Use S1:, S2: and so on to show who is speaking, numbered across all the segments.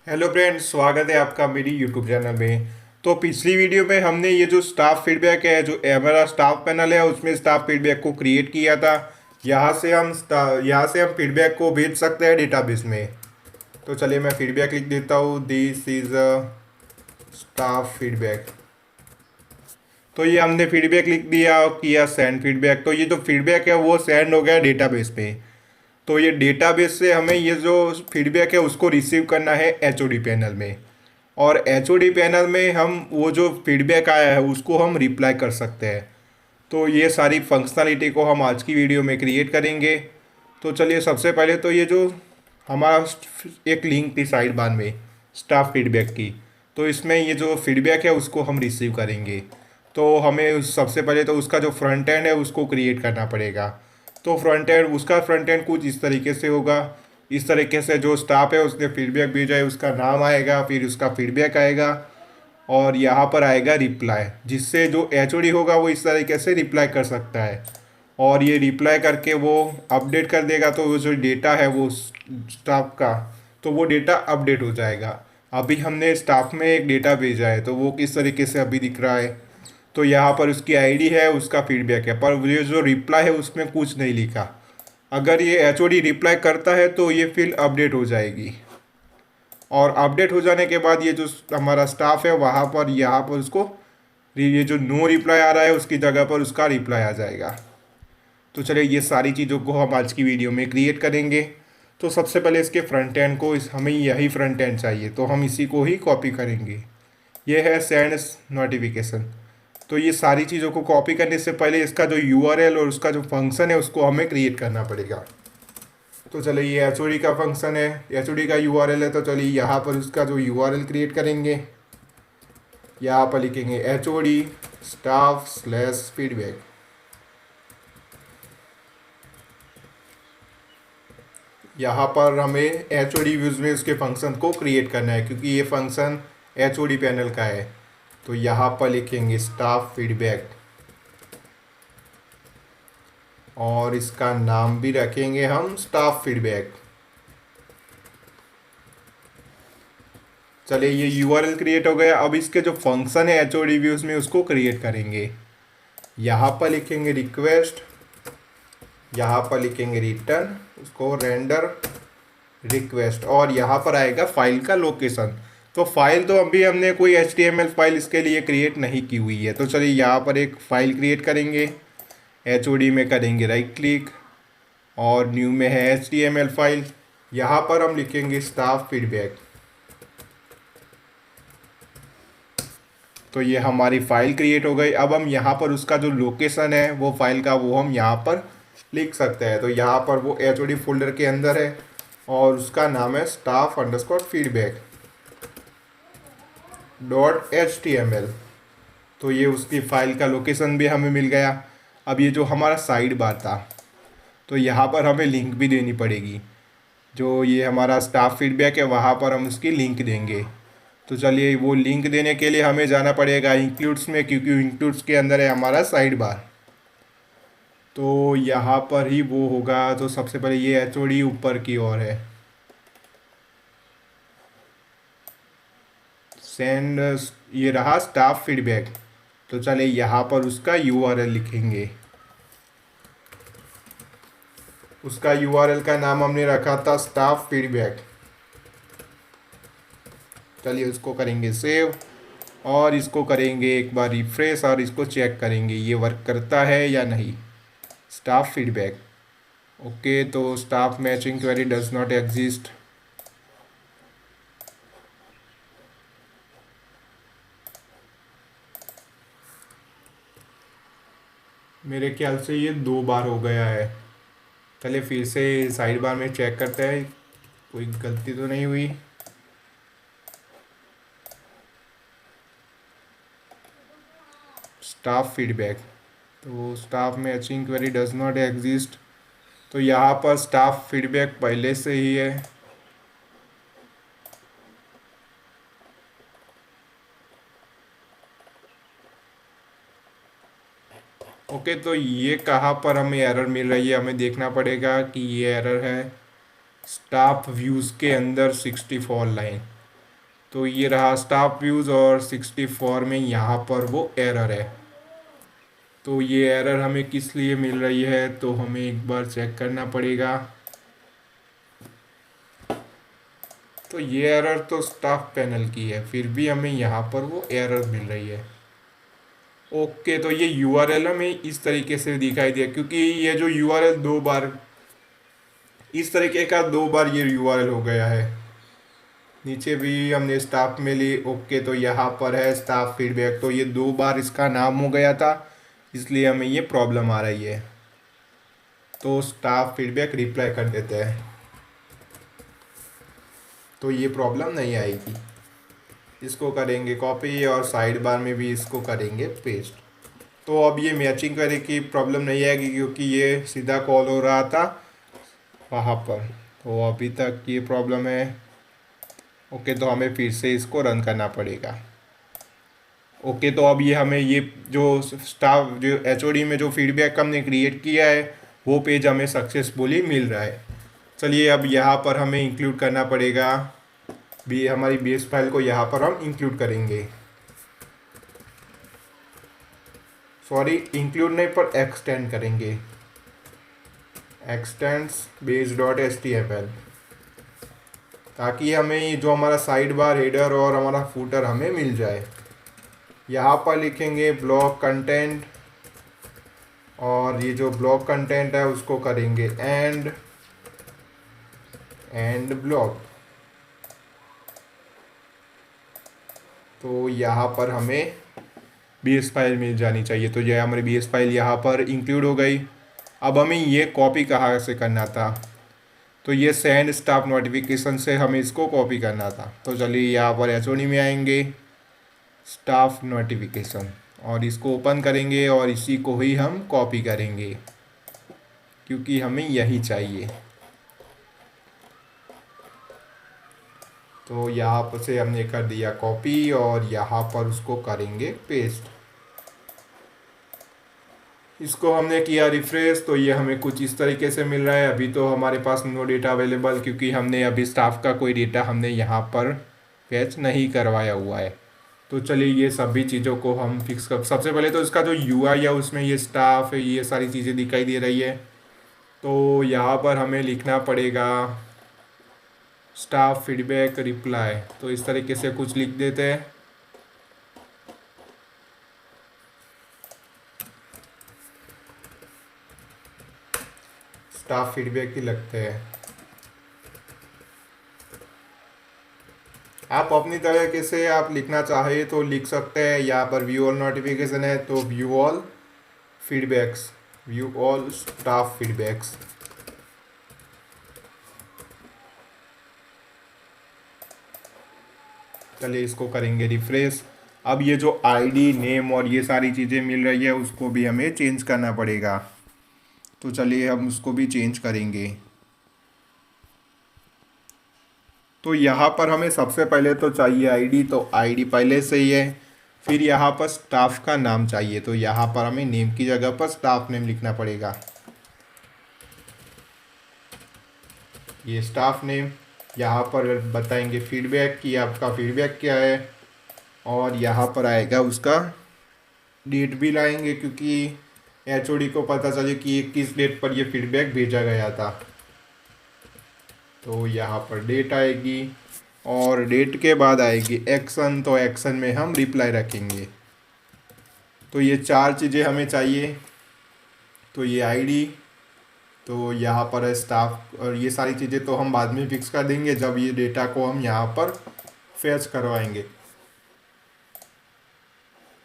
S1: Hello friends, स्वागत है आपका मेरी यूट्यूब चैनल में। तो पिछली वीडियो में हमने ये जो स्टाफ फीडबैक है, जो हमारा स्टाफ पैनल है, उसमें स्टाफ फीडबैक को क्रिएट किया था। यहाँ से हम फीडबैक को भेज सकते हैं डेटाबेस में। तो चलिए मैं फीडबैक लिख देता हूँ, this is a staff feedback. तो ये हमने फीडबैक लिख दिया और किया सेंड फीडबैक। तो ये जो फीडबैक है वो सेंड हो गया डेटाबेस पे। तो ये डेटाबेस से हमें ये जो फीडबैक है उसको रिसीव करना है एचओडी पैनल में। और एचओडी पैनल में हम वो जो फीडबैक आया है उसको हम रिप्लाई कर सकते हैं। तो ये सारी फंक्शनलिटी को हम आज की वीडियो में क्रिएट करेंगे। तो चलिए सबसे पहले तो ये जो हमारा एक लिंक थी साइड बार में स्टाफ फीडबैक की, तो इसमें ये जो फीडबैक है उसको हम रिसीव करेंगे। तो हमें सबसे पहले तो उसका जो फ्रंट एंड है उसको क्रिएट करना पड़ेगा। तो उसका फ्रंट एंड कुछ इस तरीके से होगा। इस तरीके से जो स्टाफ है उसने फीडबैक भेजा है उसका नाम आएगा, फिर उसका फीडबैक आएगा और यहाँ पर आएगा रिप्लाई, जिससे जो एचओडी होगा वो इस तरीके से रिप्लाई कर सकता है। और ये रिप्लाई करके वो अपडेट कर देगा, तो वो जो डेटा है वो स्टाफ का, तो वो डेटा अपडेट हो जाएगा। अभी हमने स्टाफ में एक डेटा भेजा है तो वो किस तरीके से अभी दिख रहा है। तो यहाँ पर उसकी आईडी है, उसका फीडबैक है, पर ये जो रिप्लाई है उसमें कुछ नहीं लिखा। अगर ये एचओडी रिप्लाई करता है तो ये फील्ड अपडेट हो जाएगी। और अपडेट हो जाने के बाद ये जो हमारा स्टाफ है वहाँ पर यहाँ पर उसको ये जो नो रिप्लाई आ रहा है उसकी जगह पर उसका रिप्लाई आ जाएगा। तो चलिए ये सारी चीज़ों को हम आज की वीडियो में क्रिएट करेंगे। तो सबसे पहले इसके फ्रंट एंड को हमें यही फ्रंट एंड चाहिए, तो हम इसी को ही कॉपी करेंगे। ये है सेंड नोटिफिकेशन। तो ये सारी चीज़ों को कॉपी करने से पहले इसका जो यूआरएल और उसका जो फंक्शन है उसको हमें क्रिएट करना पड़ेगा। तो चलिए ये एचओडी का फंक्शन है, एचओडी का यूआरएल है। तो चलिए यहाँ पर उसका जो यूआरएल क्रिएट करेंगे, यहाँ पर लिखेंगे एचओडी स्टाफ स्लैश फीडबैक। यहाँ पर हमें एचओडी व्यूज़ में उसके फंक्शन को क्रिएट करना है, क्योंकि ये फंक्शन एचओडी पैनल का है। तो यहाँ पर लिखेंगे स्टाफ फीडबैक और इसका नाम भी रखेंगे हम स्टाफ फीडबैक। चलिए ये यूआरएल क्रिएट हो गया। अब इसके जो फंक्शन है एचओडी व्यूज़ में उसको क्रिएट करेंगे। यहाँ पर लिखेंगे रिक्वेस्ट, यहाँ पर लिखेंगे रिटर्न, उसको रेंडर रिक्वेस्ट, और यहाँ पर आएगा फाइल का लोकेशन। तो फाइल तो अभी हमने कोई HTML फाइल इसके लिए क्रिएट नहीं की हुई है। तो चलिए यहाँ पर एक फ़ाइल क्रिएट करेंगे। HOD में करेंगे राइट क्लिक और न्यू में है HTML फाइल। यहाँ पर हम लिखेंगे स्टाफ फीडबैक। तो ये हमारी फ़ाइल क्रिएट हो गई। अब हम यहाँ पर उसका जो लोकेशन है वो फाइल का वो हम यहाँ पर लिख सकते हैं। तो यहाँ पर वो HOD फोल्डर के अंदर है और उसका नाम है स्टाफ अंडरस्कोर फीडबैक .html। तो ये उसकी फ़ाइल का लोकेशन भी हमें मिल गया। अब ये जो हमारा साइड बार था, तो यहाँ पर हमें लिंक भी देनी पड़ेगी। जो ये हमारा स्टाफ फीडबैक है वहाँ पर हम उसकी लिंक देंगे। तो चलिए वो लिंक देने के लिए हमें जाना पड़ेगा इंक्लूड्स में, क्योंकि इंक्लूड्स के अंदर है हमारा साइड बार। तो यहाँ पर ही वो होगा। तो सबसे पहले ये HOD ऊपर की ओर है, सेंड, ये रहा स्टाफ फीडबैक। तो चलिए यहाँ पर उसका यूआरएल लिखेंगे। उसका यूआरएल का नाम हमने रखा था स्टाफ फीडबैक। चलिए उसको करेंगे सेव और इसको करेंगे एक बार रिफ्रेश और इसको चेक करेंगे ये वर्क करता है या नहीं। Staff feedback okay. तो staff matching query does not exist. मेरे ख्याल से ये 2 बार हो गया है। चलिए फिर से साइड बार में चेक करते हैं कोई गलती तो नहीं हुई। स्टाफ फीडबैक, तो staff matching query does not exist. तो यहाँ पर स्टाफ फीडबैक पहले से ही है। ओके, तो ये कहाँ पर हमें एरर मिल रही है, हमें देखना पड़ेगा कि ये एरर है स्टाफ व्यूज़ के अंदर 64 लाइन। तो ये रहा स्टाफ व्यूज़ और 64 में यहाँ पर वो एरर है। तो ये एरर हमें किस लिए मिल रही है तो हमें एक बार चेक करना पड़ेगा। तो ये एरर तो स्टाफ पैनल की है, फिर भी हमें यहाँ पर वो एरर मिल रही है। ओके, तो ये यूआरएल हमें इस तरीके से दिखाई दिया, क्योंकि ये जो यूआरएल दो बार इस तरीके का दो बार ये यूआरएल हो गया है। नीचे भी हमने स्टाफ में ली। ओके, तो यहाँ पर है स्टाफ फीडबैक, तो ये दो बार इसका नाम हो गया था, इसलिए हमें ये प्रॉब्लम आ रही है। तो स्टाफ फीडबैक रिप्लाई कर देते हैं, तो ये प्रॉब्लम नहीं आएगी। इसको करेंगे कॉपी और साइड बार में भी इसको करेंगे पेस्ट। तो अब ये मैचिंग करे की प्रॉब्लम नहीं आएगी, क्योंकि ये सीधा कॉल हो रहा था वहाँ पर। तो अभी तक ये प्रॉब्लम है। ओके, तो हमें फिर से इसको रन करना पड़ेगा। ओके, तो अब ये हमें ये जो स्टाफ जो एचओडी में जो फीडबैक हमने क्रिएट किया है वो पेज हमें सक्सेसफुली मिल रहा है। चलिए, अब यहाँ पर हमें इंक्लूड करना पड़ेगा भी, हमारी बेस फाइल को यहाँ पर हम इंक्लूड करेंगे। सॉरी, इंक्लूड नहीं पर एक्सटेंड करेंगे, एक्सटेंड्स बेस डॉट HTML, ताकि हमें जो हमारा साइड बार हेडर और हमारा फूटर हमें मिल जाए। यहाँ पर लिखेंगे ब्लॉक कंटेंट, और ये जो ब्लॉक कंटेंट है उसको करेंगे एंड ब्लॉक। तो यहाँ पर हमें बेस फाइल मिल जानी चाहिए। तो ये हमारी बेस फाइल यहाँ पर इंक्लूड हो गई। अब हमें ये कॉपी कहाँ से करना था, तो ये सेंड स्टाफ नोटिफिकेशन से हमें इसको कॉपी करना था। तो चलिए यहाँ पर एचओडी में आएंगे, स्टाफ नोटिफिकेशन, और इसको ओपन करेंगे और इसी को ही हम कॉपी करेंगे, क्योंकि हमें यही चाहिए। तो यहाँ पर से हमने कर दिया कॉपी और यहाँ पर उसको करेंगे पेस्ट। इसको हमने किया रिफ्रेश, तो ये हमें कुछ इस तरीके से मिल रहा है। अभी तो हमारे पास नो डेटा अवेलेबल, क्योंकि हमने अभी स्टाफ का कोई डेटा हमने यहाँ पर फैच नहीं करवाया हुआ है। तो चलिए, ये सभी चीज़ों को हम फिक्स कर। सबसे पहले तो इसका जो यूआई है उसमें ये स्टाफ है, ये सारी चीज़ें दिखाई दे रही है। तो यहाँ पर हमें लिखना पड़ेगा स्टाफ फीडबैक रिप्लाई, तो इस तरीके से कुछ लिख देते हैं। स्टाफ फीडबैक ही लगते हैं। आप अपनी तरीके से आप लिखना चाहे तो लिख सकते हैं। यहाँ पर व्यू ऑल नोटिफिकेशन है, तो view all feedbacks, view all staff feedbacks. चलिए, इसको करेंगे रिफ्रेश। अब ये जो आईडी, नेम और ये सारी चीज़ें मिल रही है उसको भी हमें चेंज करना पड़ेगा। तो चलिए, हम उसको भी चेंज करेंगे। तो यहाँ पर हमें सबसे पहले तो चाहिए आईडी, तो आईडी पहले से ही है। फिर यहाँ पर स्टाफ का नाम चाहिए, तो यहाँ पर हमें नेम की जगह पर स्टाफ नेम लिखना पड़ेगा। ये स्टाफ नेम, यहाँ पर बताएंगे फीडबैक कि आपका फीडबैक क्या है, और यहाँ पर आएगा उसका डेट भी लाएंगे, क्योंकि एचओडी को पता चले कि किस डेट पर ये फीडबैक भेजा गया था। तो यहाँ पर डेट आएगी, और डेट के बाद आएगी एक्शन, तो एक्शन में हम रिप्लाई रखेंगे। तो ये चार चीज़ें हमें चाहिए। तो ये आईडी, तो यहाँ पर है स्टाफ, और ये सारी चीज़ें तो हम बाद में फिक्स कर देंगे जब ये डेटा को हम यहाँ पर फैच करवाएंगे।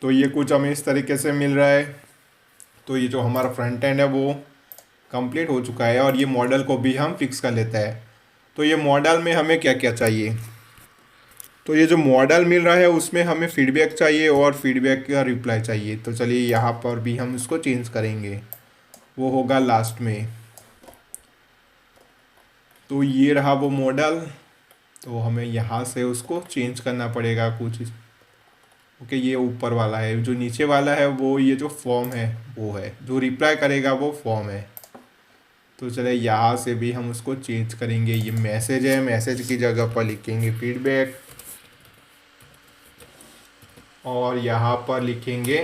S1: तो ये कुछ हमें इस तरीके से मिल रहा है। तो ये जो हमारा फ्रंट एंड है वो कंप्लीट हो चुका है, और ये मॉडल को भी हम फिक्स कर लेते हैं। तो ये मॉडल में हमें क्या क्या चाहिए, तो ये जो मॉडल मिल रहा है उसमें हमें फीडबैक चाहिए और फीडबैक का रिप्लाई चाहिए। तो चलिए, यहाँ पर भी हम इसको चेंज करेंगे, वो होगा लास्ट में। तो ये रहा वो मॉडल, तो हमें यहाँ से उसको चेंज करना पड़ेगा कुछ। ओके, ये ऊपर वाला है, जो नीचे वाला है वो ये जो फॉर्म है वो है, जो रिप्लाई करेगा वो फॉर्म है। तो चले, यहाँ से भी हम उसको चेंज करेंगे। ये मैसेज है, मैसेज की जगह पर लिखेंगे फीडबैक। और यहाँ पर लिखेंगे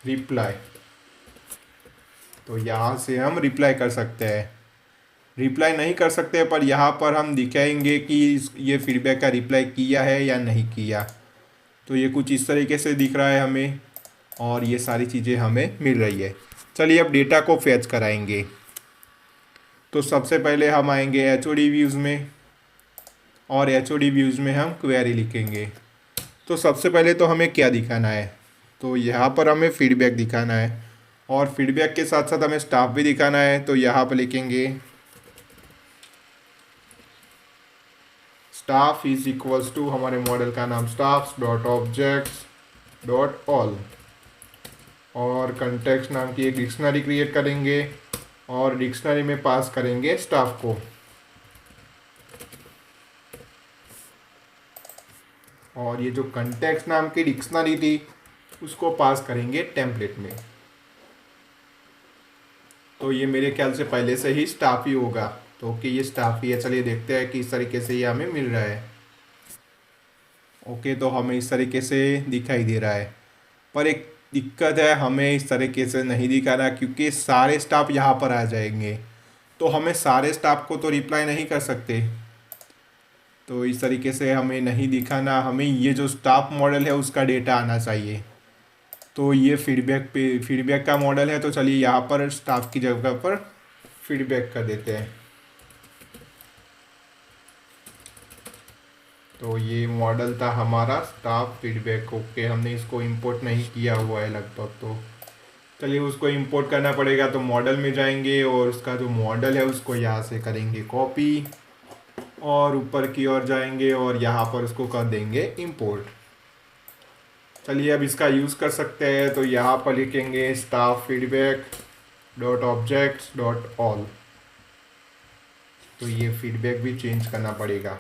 S1: रिप्लाई। तो यहाँ से हम रिप्लाई कर सकते हैं। रिप्लाई नहीं कर सकते पर यहाँ पर हम दिखाएंगे कि ये फीडबैक का रिप्लाई किया है या नहीं किया। तो ये कुछ इस तरीके से दिख रहा है हमें, और ये सारी चीज़ें हमें मिल रही है। चलिए अब डेटा को फैच कराएंगे। तो सबसे पहले हम आएंगे HOD व्यूज़ में, और HOD व्यूज़ में हम क्वेरी लिखेंगे। तो सबसे पहले तो हमें क्या दिखाना है, तो यहाँ पर हमें फीडबैक दिखाना है, और फीडबैक के साथ साथ हमें स्टाफ भी दिखाना है। तो यहाँ पर लिखेंगे स्टाफ इज इक्वल्स टू, हमारे मॉडल का नाम staffs dot objects dot all, और कंटेक्स्ट नाम की एक डिक्शनरी क्रिएट करेंगे, और डिक्शनरी में पास करेंगे स्टाफ को, और ये जो कंटेक्स्ट नाम की डिक्शनरी थी उसको पास करेंगे टेम्पलेट में। तो ये मेरे ख्याल से पहले से ही स्टाफ ही होगा, तो ओके ये स्टाफ ही है। चलिए देखते हैं कि इस तरीके से ये हमें मिल रहा है। ओके तो हमें इस तरीके से दिखाई दे रहा है, पर एक दिक्कत है, हमें इस तरीके से नहीं दिखा रहा क्योंकि सारे स्टाफ यहाँ पर आ जाएंगे, तो हमें सारे स्टाफ को तो रिप्लाई नहीं कर सकते। तो इस तरीके से हमें नहीं दिखाना, हमें ये जो स्टाफ मॉडल है उसका डेटा आना चाहिए। तो ये फीडबैक का मॉडल है, तो चलिए यहाँ पर स्टाफ की जगह पर फीडबैक कर देते हैं। तो ये मॉडल था हमारा स्टाफ फीडबैक। ओके हमने इसको इंपोर्ट नहीं किया हुआ है लगभग, तो चलिए उसको इंपोर्ट करना पड़ेगा। तो मॉडल में जाएंगे और उसका जो मॉडल है उसको यहाँ से करेंगे कॉपी, और ऊपर की ओर जाएंगे और यहाँ पर उसको कर देंगे इंपोर्ट। चलिए अब इसका यूज़ कर सकते हैं। तो यहाँ पर लिखेंगे staff feedback dot objects dot all. तो ये फीडबैक भी चेंज करना पड़ेगा।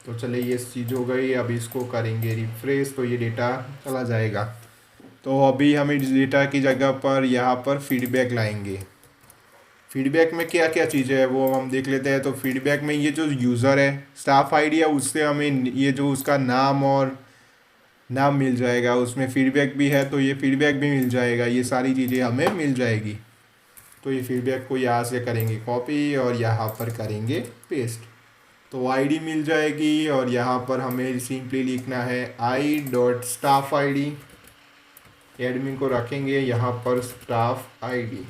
S1: तो चलिए ये चीज़ हो गई, अब इसको करेंगे रिफ्रेश, तो ये डेटा चला जाएगा। तो अभी हम इस डेटा की जगह पर यहाँ पर फीडबैक लाएंगे। फीडबैक में क्या क्या चीज़ें है वो हम देख लेते हैं। तो फीडबैक में ये जो यूज़र है स्टाफ आईडी है, उससे हमें ये जो उसका नाम और नाम मिल जाएगा, उसमें फीडबैक भी है तो ये फीडबैक भी मिल जाएगा, ये सारी चीज़ें हमें मिल जाएगी। तो ये फीडबैक को यहाँ से करेंगे कॉपी और यहाँ पर करेंगे पेस्ट, तो आईडी मिल जाएगी। और यहाँ पर हमें सिंपली लिखना है I dot staff ID, admin को रखेंगे यहाँ पर staff ID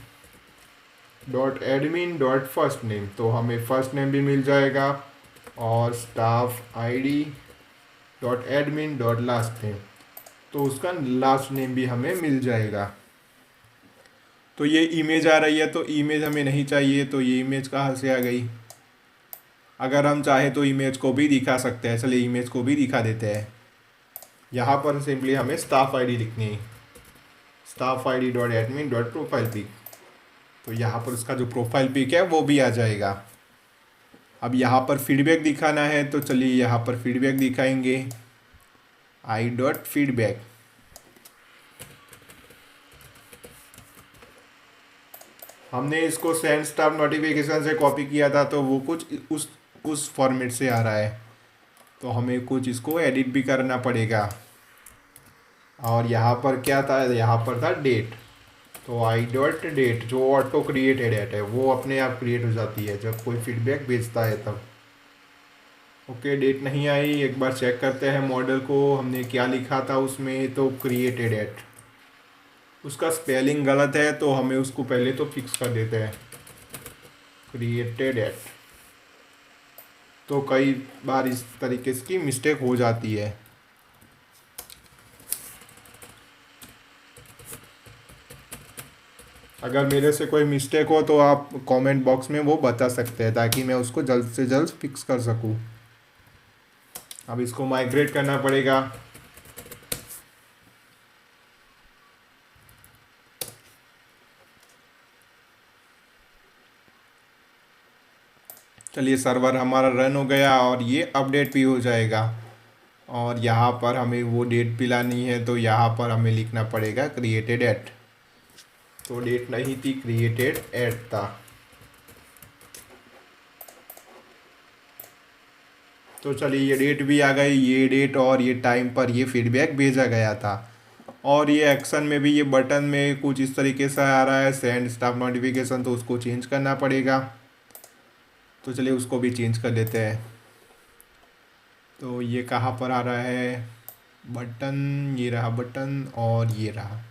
S1: dot admin dot first name, तो हमें फर्स्ट नेम भी मिल जाएगा, और staff ID dot admin dot last name, तो उसका लास्ट नेम भी हमें मिल जाएगा। तो ये इमेज आ रही है, तो इमेज हमें नहीं चाहिए, तो ये इमेज कहाँ से आ गई। अगर हम चाहे तो इमेज को भी दिखा सकते हैं, चलिए इमेज को भी दिखा देते हैं। यहाँ पर सिंपली हमें स्टाफ आईडी लिखनी है, staff ID dot admin dot profile pic, तो यहाँ पर उसका जो प्रोफाइल पिक है वो भी आ जाएगा। अब यहाँ पर फीडबैक दिखाना है, तो चलिए यहाँ पर फीडबैक दिखाएंगे आई डॉट फीडबैक। हमने इसको सेंड स्टाफ नोटिफिकेशन से कॉपी किया था, तो वो कुछ उस फॉर्मेट से आ रहा है, तो हमें कुछ इसको एडिट भी करना पड़ेगा। और यहाँ पर क्या था, यहाँ पर था डेट, तो आई डॉट डेट जो ऑटो क्रिएटेड डेट है वो अपने आप क्रिएट हो जाती है जब कोई फीडबैक भेजता है तब। ओके डेट नहीं आई, एक बार चेक करते हैं मॉडल को, हमने क्या लिखा था उसमें। तो क्रिएटेड डेट, उसका स्पेलिंग गलत है, तो हमें उसको पहले तो फिक्स कर देते हैं क्रिएटेड डेट। तो कई बार इस तरीके की मिस्टेक हो जाती है। अगर मेरे से कोई मिस्टेक हो तो आप कमेंट बॉक्स में वो बता सकते हैं, ताकि मैं उसको जल्द से जल्द फिक्स कर सकूं। अब इसको माइग्रेट करना पड़ेगा। चलिए सर्वर हमारा रन हो गया और ये अपडेट भी हो जाएगा। और यहाँ पर हमें वो डेट भी लानी है, तो यहाँ पर हमें लिखना पड़ेगा क्रिएटेड एट, तो डेट नहीं थी, क्रिएटेड एट था। तो चलिए ये डेट भी आ गई, ये डेट और ये टाइम पर ये फीडबैक भेजा गया था। और ये एक्शन में भी ये बटन में कुछ इस तरीके से आ रहा है सेंड स्टाफ नोटिफिकेशन, तो उसको चेंज करना पड़ेगा। तो चलिए उसको भी चेंज कर लेते हैं। तो ये कहाँ पर आ रहा है बटन, ये रहा बटन और ये रहा,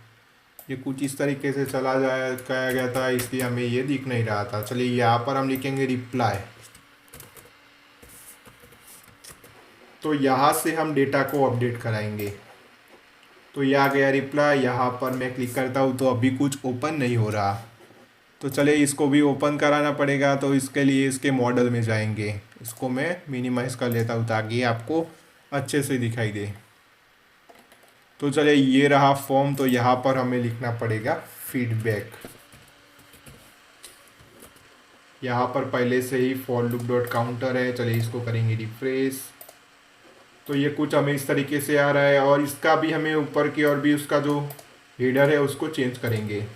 S1: ये कुछ इस तरीके से चला जाया कहा गया था, इसलिए हमें ये दिख नहीं रहा था। चलिए यहाँ पर हम लिखेंगे रिप्लाई। तो यहाँ से हम डेटा को अपडेट कराएंगे। तो ये आ गया रिप्लाई, यहाँ पर मैं क्लिक करता हूँ तो अभी कुछ ओपन नहीं हो रहा। तो चलिए इसको भी ओपन कराना पड़ेगा। तो इसके लिए इसके मॉडल में जाएंगे, इसको मैं मिनिमाइज़ कर लेता हूँ ताकि आपको अच्छे से दिखाई दे। तो चलिए ये रहा फॉर्म। तो यहाँ पर हमें लिखना पड़ेगा फीडबैक। यहाँ पर पहले से ही फॉर लूप डॉट काउंटर है। चलिए इसको करेंगे रिफ्रेश। तो ये कुछ हमें इस तरीके से आ रहा है और इसका भी हमें ऊपर की और भी उसका जो हेडर है उसको चेंज करेंगे।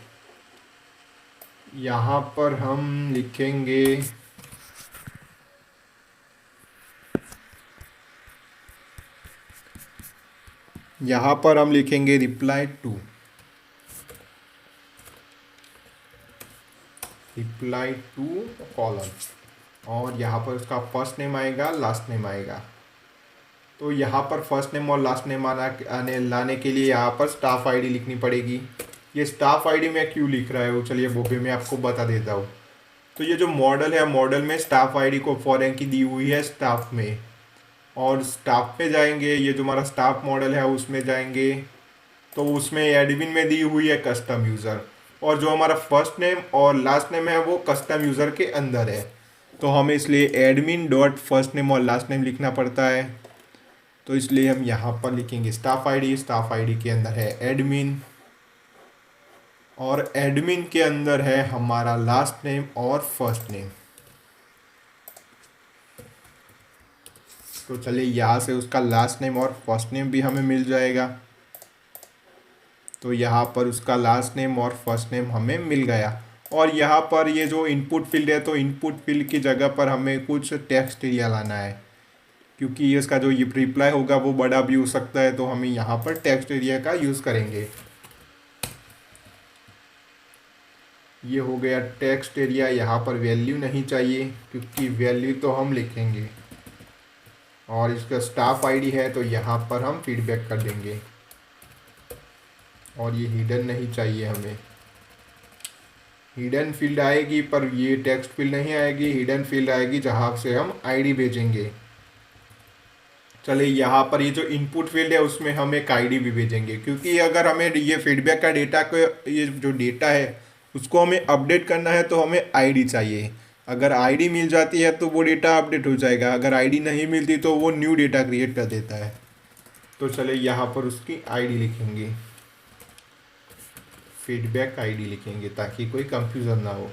S1: यहाँ पर हम लिखेंगे रिप्लाई टू कॉलम, और यहाँ पर उसका फर्स्ट नेम आएगा, लास्ट नेम आएगा। तो यहाँ पर फर्स्ट नेम और लास्ट नेम लाने के लिए यहाँ पर स्टाफ आईडी लिखनी पड़ेगी। ये स्टाफ आईडी मैं क्यों लिख रहा है वो चलिए वो भी मैं आपको बता देता हूँ। तो ये जो मॉडल है, मॉडल में स्टाफ आईडी को फॉरेन की दी हुई है स्टाफ में, और स्टाफ पे जाएंगे, ये जो हमारा स्टाफ मॉडल है उसमें जाएंगे तो उसमें एडमिन में दी हुई है कस्टम यूज़र, और जो हमारा फर्स्ट नेम और लास्ट नेम है वो कस्टम यूज़र के अंदर है। तो हमें इसलिए एडमिन डॉट फर्स्ट नेम और लास्ट नेम लिखना पड़ता है। तो इसलिए हम यहाँ पर लिखेंगे स्टाफ आईडी के अंदर है एडमिन, और एडमिन के अंदर है हमारा लास्ट नेम और फर्स्ट नेम। तो चलिए यहाँ से उसका लास्ट नेम और फर्स्ट नेम भी हमें मिल जाएगा। तो यहाँ पर उसका लास्ट नेम और फर्स्ट नेम हमें मिल गया। और यहाँ पर ये जो इनपुट फील्ड है, तो इनपुट फील्ड की जगह पर हमें कुछ टेक्स्ट एरिया लाना है, क्योंकि ये इसका जो ये रिप्लाई होगा वो बड़ा भी हो सकता है। तो हमें यहाँ पर टेक्स्ट एरिया का यूज़ करेंगे। ये हो गया टेक्स्ट एरिया। यहाँ पर वैल्यू नहीं चाहिए क्योंकि वैल्यू तो हम लिखेंगे, और इसका स्टाफ आईडी है तो यहाँ पर हम फीडबैक कर देंगे। और ये हिडन नहीं चाहिए हमें, हिडन फील्ड आएगी पर ये टेक्स्ट फील्ड नहीं आएगी, हिडन फील्ड आएगी जहाँ से हम आईडी भेजेंगे। चलिए यहाँ पर ये जो इनपुट फील्ड है उसमें हम एक आईडी भी भेजेंगे, क्योंकि अगर हमें ये फीडबैक का डेटा को, ये जो डेटा है उसको हमें अपडेट करना है तो हमें आईडी चाहिए। अगर आईडी मिल जाती है तो वो डेटा अपडेट हो जाएगा, अगर आईडी नहीं मिलती तो वो न्यू डेटा क्रिएट कर देता है। तो चलिए यहाँ पर उसकी आईडी लिखेंगे, फीडबैक आईडी लिखेंगे ताकि कोई कंफ्यूजन ना हो।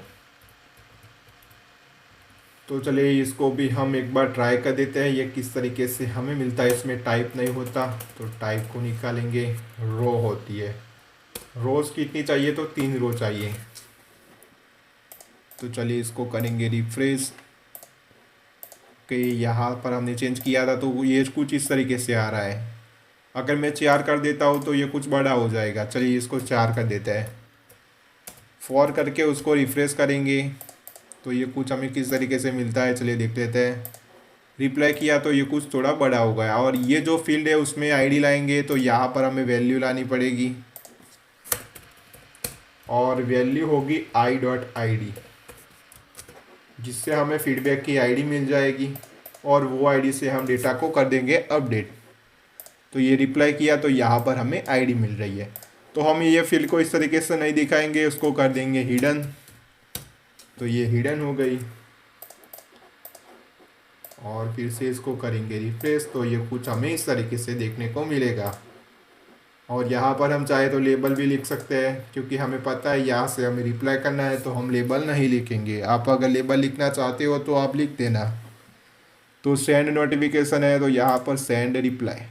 S1: तो चलिए इसको भी हम एक बार ट्राई कर देते हैं ये किस तरीके से हमें मिलता है। इसमें टाइप नहीं होता तो टाइप को निकालेंगे, रो होती है। रोज कितनी चाहिए, तो 3 रो चाहिए। तो चलिए इसको करेंगे रिफ्रेश। कि यहाँ पर हमने चेंज किया था तो ये कुछ इस तरीके से आ रहा है। अगर मैं 4 कर देता हूँ तो ये कुछ बड़ा हो जाएगा। चलिए इसको 4 कर देते हैं। फॉर करके उसको रिफ्रेश करेंगे तो ये कुछ हमें किस तरीके से मिलता है, चलिए देख लेते हैं। रिप्लाई किया तो ये कुछ थोड़ा बड़ा हो गया। और ये जो फील्ड है उसमें आईडी लाएंगे तो यहाँ पर हमें वैल्यू लानी पड़ेगी, और वैल्यू होगी i.id, जिससे हमें फीडबैक की आईडी मिल जाएगी, और वो आईडी से हम डेटा को कर देंगे अपडेट। तो ये रिप्लाई किया तो यहाँ पर हमें आईडी मिल रही है। तो हम ये फील्ड को इस तरीके से नहीं दिखाएंगे, उसको कर देंगे हिडन। तो ये हिडन हो गई, और फिर से इसको करेंगे रिफ्रेश तो ये कुछ हमें इस तरीके से देखने को मिलेगा। और यहाँ पर हम चाहे तो लेबल भी लिख सकते हैं, क्योंकि हमें पता है यहाँ से हमें रिप्लाई करना है तो हम लेबल नहीं लिखेंगे। आप अगर लेबल लिखना चाहते हो तो आप लिख देना। तो सेंड नोटिफिकेशन है तो यहाँ पर सेंड रिप्लाई।